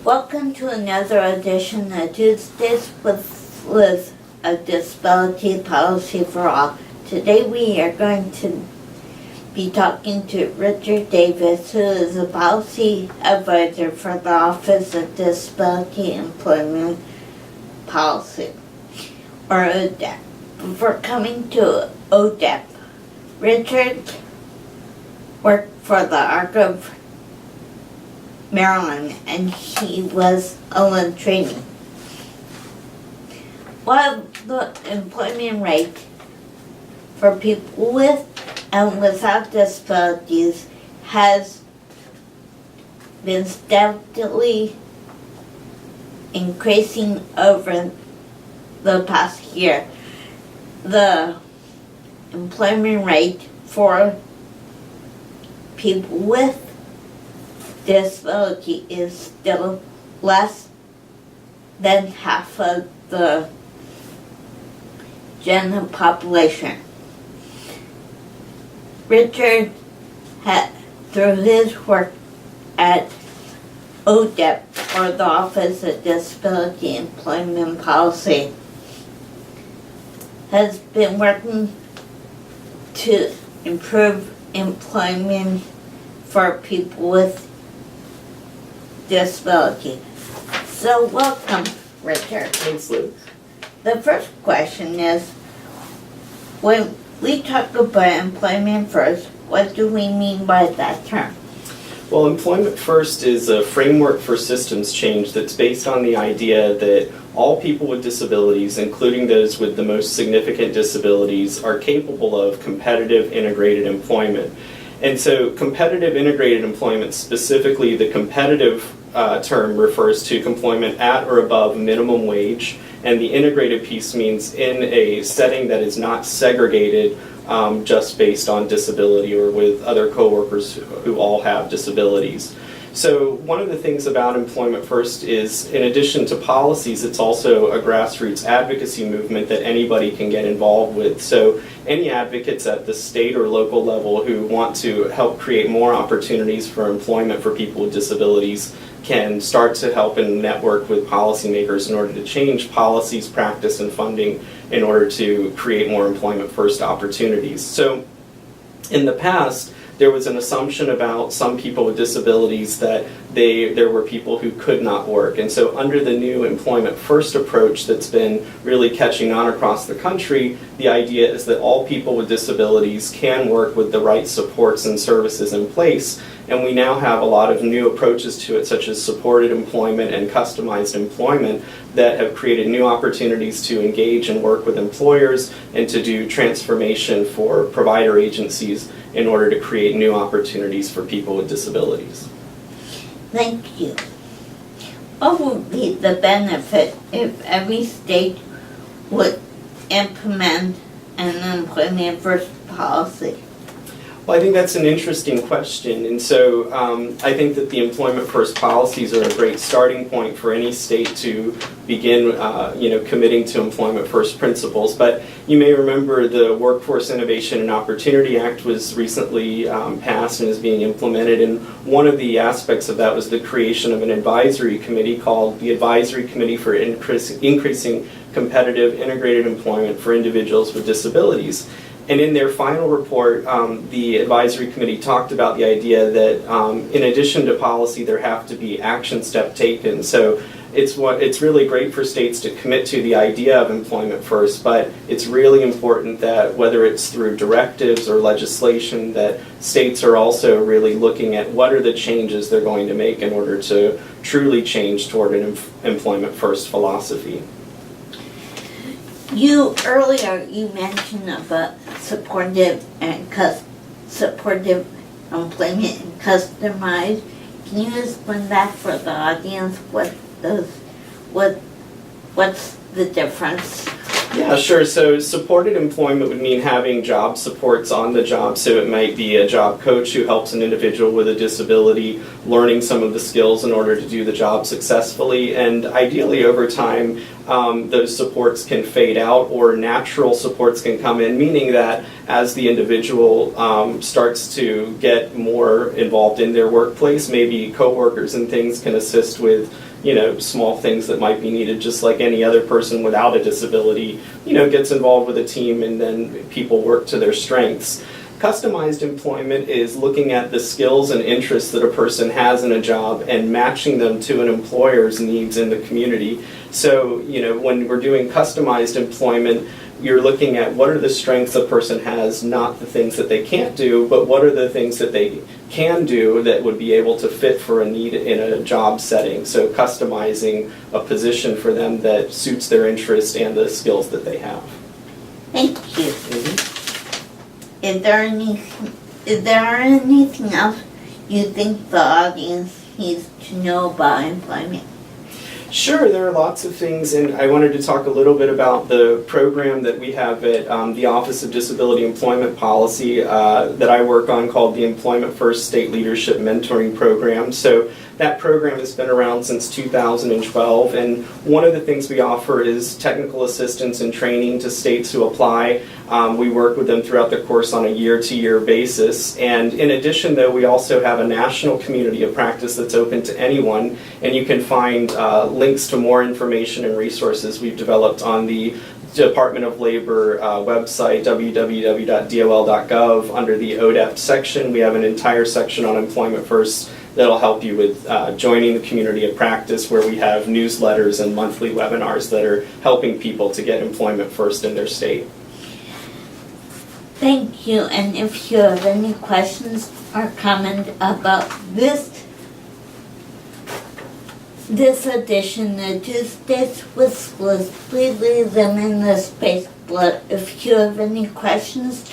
Welcome to another edition of Tuesdays with a Disability Policy for All. Today we are going to be talking to Richard Davis, who is a policy advisor for the Office of Disability Employment Policy, or ODEP. Before coming to ODEP, Richard worked for the Arc of Maryland, and he was on training. While the employment rate for people with and without disabilities has been steadily increasing over the past year, the employment rate for people with disability is still less than half of the general population. Richard through his work at ODEP, or the Office of Disability Employment Policy, has been working to improve employment for people with disability. So welcome, Richard. Thanks, Luke. The first question is, when we talk about employment first, what do we mean by that term? Well, Employment First is a framework for systems change that's based on the idea that all people with disabilities, including those with the most significant disabilities, are capable of competitive integrated employment. And so competitive integrated employment, specifically the competitive term, refers to employment at or above minimum wage, and the integrated piece means in a setting that is not segregated just based on disability or with other coworkers who all have disabilities. So one of the things about Employment First is, in addition to policies, it's also a grassroots advocacy movement that anybody can get involved with. So any advocates at the state or local level who want to help create more opportunities for employment for people with disabilities can start to help and network with policymakers in order to change policies, practice, and funding in order to create more Employment First opportunities. So in the past, there was an assumption about some people with disabilities that there were people who could not work. And so under the new Employment First approach that's been really catching on across the country, the idea is that all people with disabilities can work with the right supports and services in place. And we now have a lot of new approaches to it, such as supported employment and customized employment, that have created new opportunities to engage and work with employers and to do transformation for provider agencies in order to create new opportunities for people with disabilities. Thank you. What would be the benefit if every state would implement an Employment First policy? Well, I think that's an interesting question, and so I think that the Employment First policies are a great starting point for any state to begin, committing to Employment First principles. But you may remember the Workforce Innovation and Opportunity Act was recently passed and is being implemented, and one of the aspects of that was the creation of an advisory committee called the Advisory Committee for Increasing Competitive Integrated Employment for Individuals with Disabilities. And in their final report, the advisory committee talked about the idea that in addition to policy, there have to be action steps taken. So it's really great for states to commit to the idea of Employment First, but it's really important that whether it's through directives or legislation, that states are also really looking at what are the changes they're going to make in order to truly change toward an Employment First philosophy. Earlier you mentioned about supportive employment and customized. Can you explain that for the audience? What's the difference? Yeah, sure. So supported employment would mean having job supports on the job. So it might be a job coach who helps an individual with a disability learning some of the skills in order to do the job successfully. And ideally over time, those supports can fade out or natural supports can come in, meaning that as the individual starts to get more involved in their workplace, maybe coworkers and things can assist with, you know, small things that might be needed, just like any other person without a disability, you know, gets involved with a team and then people work to their strengths. Customized employment is looking at the skills and interests that a person has in a job and matching them to an employer's needs in the community. So, you know, when we're doing customized employment, you're looking at what are the strengths a person has, not the things that they can't do, but what are the things that they can do that would be able to fit for a need in a job setting. So customizing a position for them that suits their interest and the skills that they have. Thank you. Mm-hmm. Is there anything else you think the audience needs to know about employment? Sure, there are lots of things, and I wanted to talk a little bit about the program that we have at the Office of Disability Employment Policy that I work on, called the Employment First State Leadership Mentoring Program. So that program has been around since 2012, and one of the things we offer is technical assistance and training to states who apply. We work with them throughout the course on a year-to-year basis, and in addition, though, we also have a national community of practice that's open to anyone, and you can find links to more information and resources we've developed on the Department of Labor website, www.dol.gov. Under the ODEP section, we have an entire section on Employment First that'll help you with joining the community of practice, where we have newsletters and monthly webinars that are helping people to get employment first in their state. Thank you, and if you have any questions or comment about this edition of Tuesdays with Liz, please leave them in the space below. If you have any questions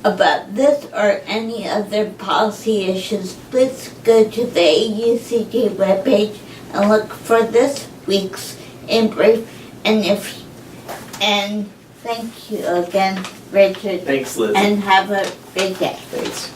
about this or any other policy issues, please go to the AUCD webpage and look for this week's In Brief. And thank you again, Richard. Thanks, Liz. And have a great day. Thanks.